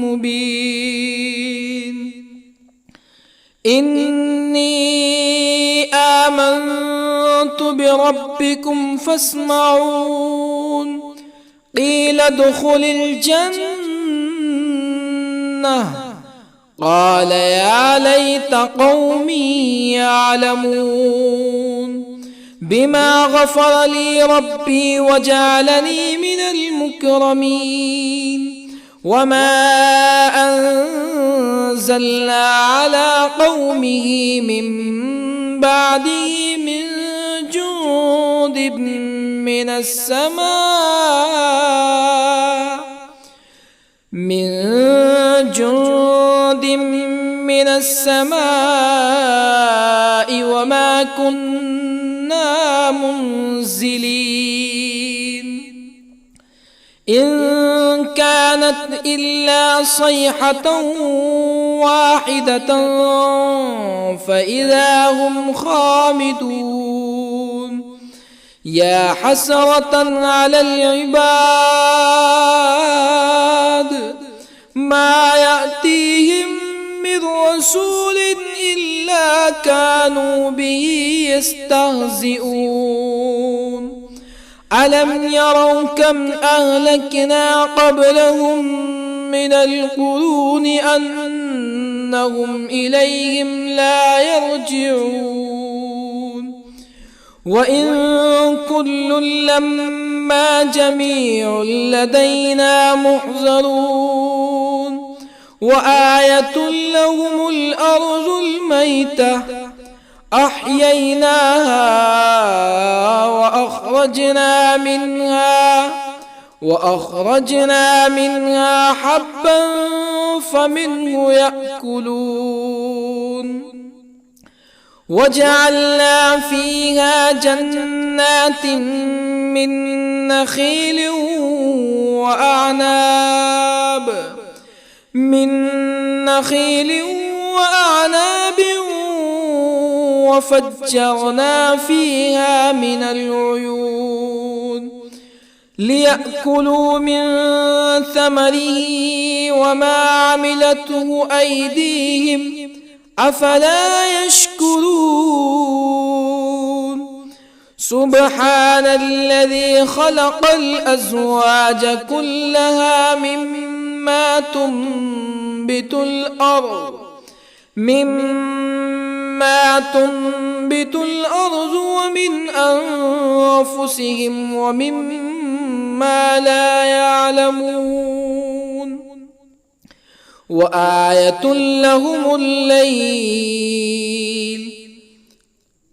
مبين إني آمنت بربكم فاسمعون قيل ادخل الجنة قال يا ليت قومي يعلمون بما غفر لي ربي وجعلني من المكرمين وما أنزلنا على قومه من بعده من جند من السماء وما كنا منزلين إن كانت إلا صيحة واحدة فإذا هم خامدون يا حسرة على العباد ما يأتيهم من رسول إلا كانوا به يستهزئون ألم يروا كم أهلكنا قبلهم من القرون أنهم إليهم لا يرجعون وإن كل لما جميع لدينا محضرون وآية لهم الأرض الميتة أحييناها وأخرجنا منها حبا فمنه يأكلون وجعلنا فيها جنات من نخيل وأعناب وفجرنا فيها من العيون ليأكلوا من ثمره وما عملته أيديهم أفلا يشكرون سبحان الذي خلق الأزواج كلها مما تنبت الأرض ومن أنفسهم ومما لا يعلمون وآية لهم الليل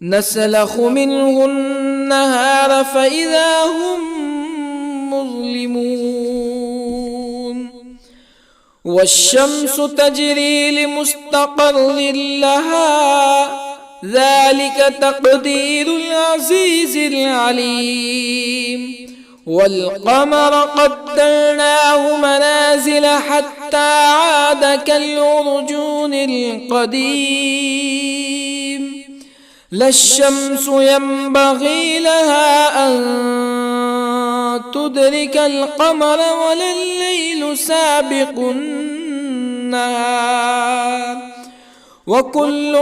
نسلخ منه النهار فإذا هم مظلمون والشمس تجري لمستقر لها ذلك تقدير العزيز العليم والقمر قدرناه منازل حتى عاد كالعرجون القديم لا الشمس ينبغي لها أن تدرك القمر ولا الليل سابق النهار وكل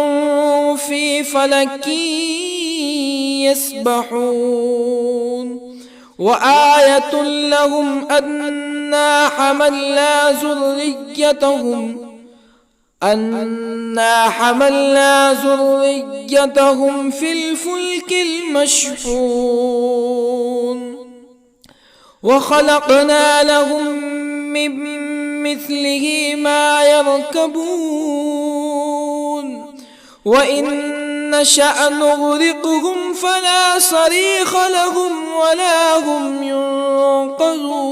في فلك يسبحون وآية لهم أنا حملنا ذريتهم في الفلك المشحون وخلقنا لهم من مثله ما يركبون وإن نشأ نغرقهم فلا صريخ لهم ولا هم ينقذون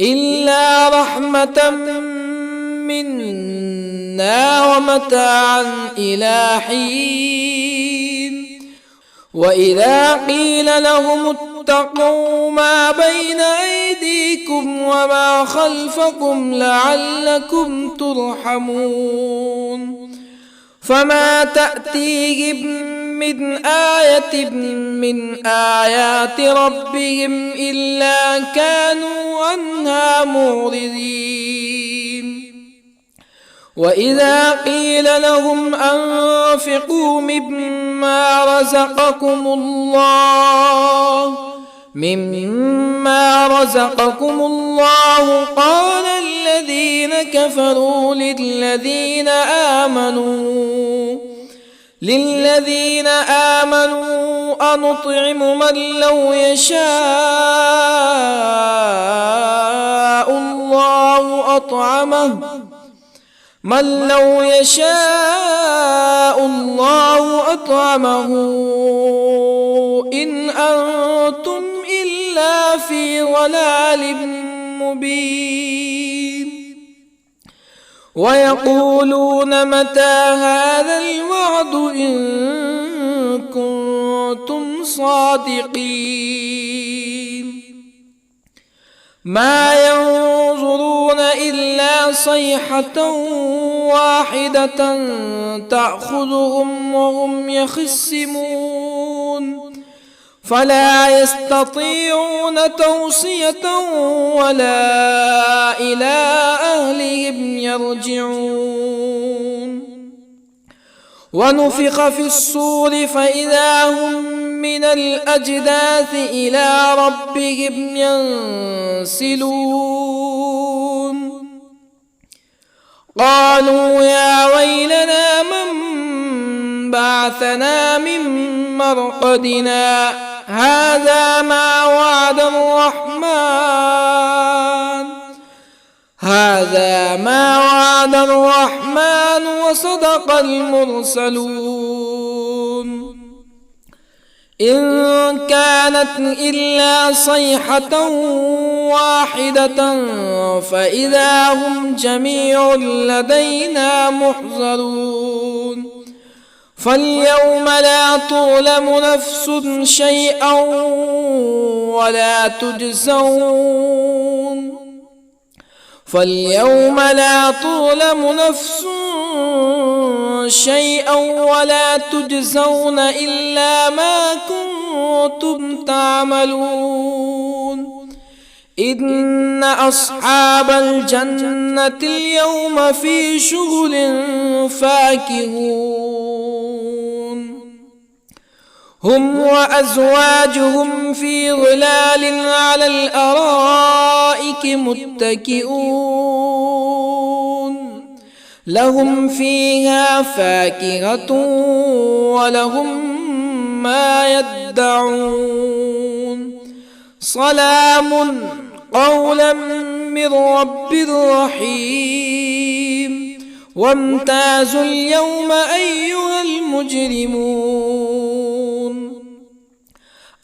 إلا رحمة منا ومتاعا إلى حين وإذا قيل لهم اتقوا ما بين أيديكم وما خلفكم لعلكم ترحمون فما تأتيهم من آية من آيات ربهم إلا كانوا عنها معرضين وإذا قيل لهم أنفقوا مما رزقكم الله قال الذين كفروا للذين آمنوا أنطعم من لو يشاء الله أطعمه إن أنتم إلا في ضلال مبين ويقولون متى هذا الوعد إن كنتم صادقين ما ينظرون إلا صيحة واحدة تأخذهم وهم يخصمون فلا يستطيعون توصية ولا إلى أهلهم يرجعون ونفخ في الصور فإذا هم من الأجداث إلى ربهم ينسلون قالوا يا ويلنا من بعثنا من مرقدنا هذا ما وعد الرحمن وصدق المرسلون إن كانت إلا صيحة واحدة فإذا هم جميع لدينا محضرون فاليوم لا تظلم نفس شيئا ولا تجزون إلا ما كنتم تعملون إن أصحاب الجنة اليوم في شغل فاكهون هم وأزواجهم في ظلال على الأرائك متكئون لهم فيها فاكهة ولهم ما يدعون سلام قولا من رب رحيم وامتازوا اليوم أيها المجرمون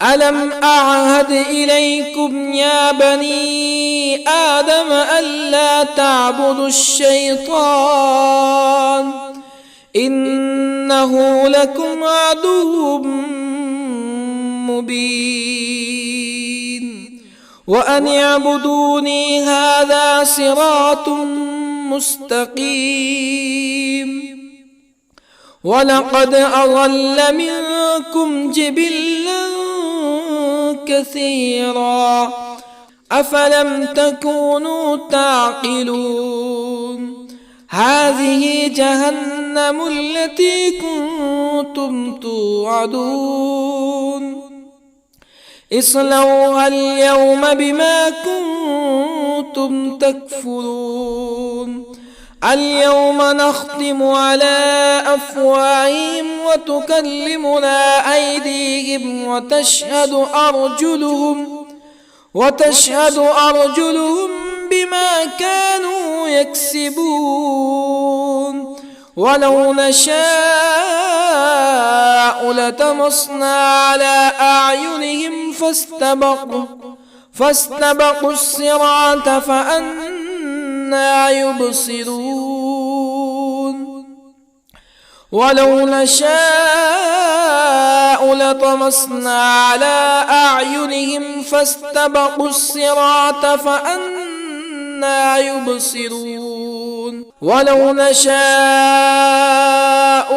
ألم أعهد إليكم يا بني آدم ألا تعبدوا الشيطان إنه لكم عدو مبين وأن اعبدوني هذا صراط مستقيم ولقد أضل منكم جبلا كثيرا أفلم تكونوا تعقلون هذه جهنم التي كنتم توعدون اصلوها اليوم بما كنتم تكفرون اليوم نختم على أفواههم وتكلمنا أيديهم وتشهد أرجلهم بما كانوا يكسبون ولو نشاء لطمسنا على أعينهم فاستبقوا الصراط فأنى يبصرون ولو نشاء لطمسنا على أعينهم فاستبقوا الصراط فأنى يبصرون ولو نشاء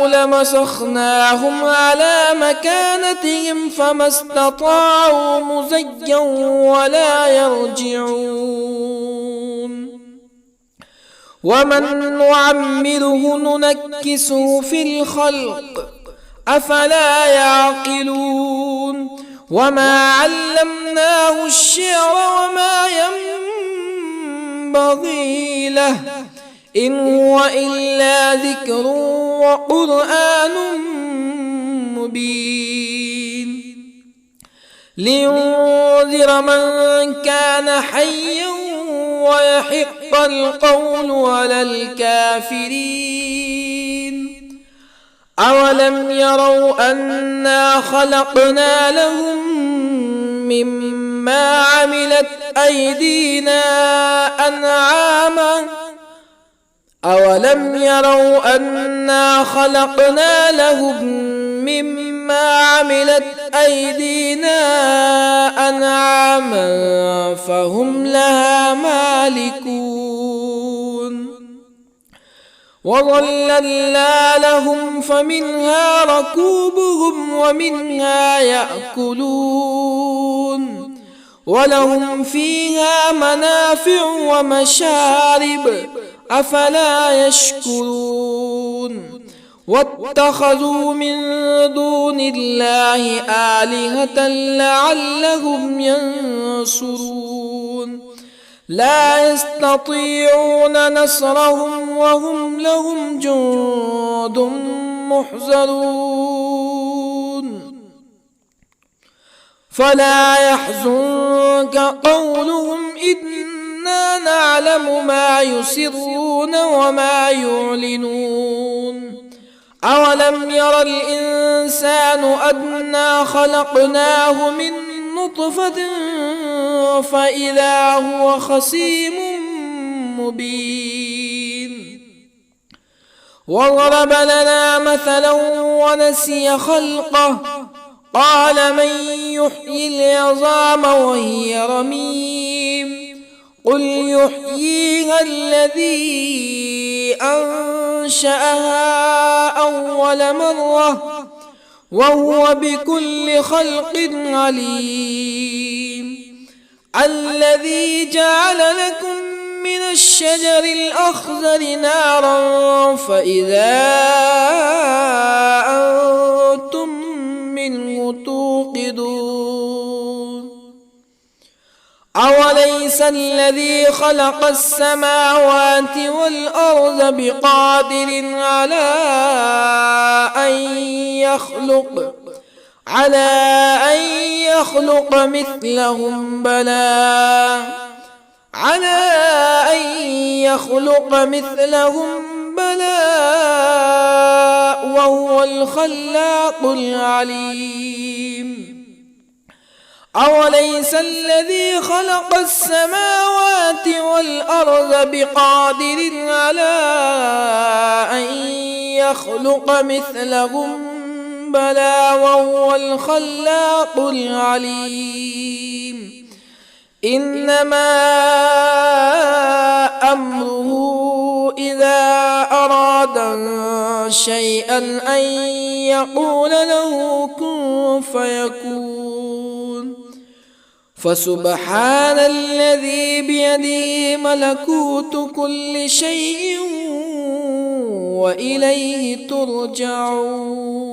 لمسخناهم على مكانتهم فما استطاعوا مزيا ولا يرجعون ومن نعمره ننكسه في الخلق أفلا يعقلون وما علمناه الشعر وما ينبغي له إن هو إلا ذكر وقرآن مبين لينذر من كان حيا ويحق القول على الكافرين أولم يروا أنا خلقنا لهم مما عملت أيدينا أنعاما أولم يروا أنا خلقنا لهم مما عملت أيدينا أنعاما فهم لها مالكون وظللنا لهم فمنها ركوبهم ومنها يأكلون ولهم فيها منافع ومشارب أفلا يشكرون واتخذوا من دون الله آلهة لعلهم ينصرون لا يستطيعون نصرهم وهم لهم جند محضرون فلا يحزنك قولهم إنا نعلم ما يسرون وما يعلنون أولم ير الإنسان أنا خلقناه من نطفة فإذا هو خصيم مبين وضرب لنا مثلا ونسي خلقه قال من يحيي العظام وهي رميم قل يحييها الذي أنشأها أول مرة وهو بكل خلق عليم الذي جعل لكم من الشجر الأخضر نارا فإذا أنتم منه توقدون أوليس الذي خلق السماوات والأرض بقادر على أن يخلق مثلهم بلى وهو الخلاق العليم أوليس الذي خلق السماوات والأرض بقادر على أن يخلق مثلهم بلى وهو الخلاق العليم إنما أمره إذا أراد شيئا أن يقول له كن فيكون فسبحان الذي بيده ملكوت كل شيء وإليه ترجعون.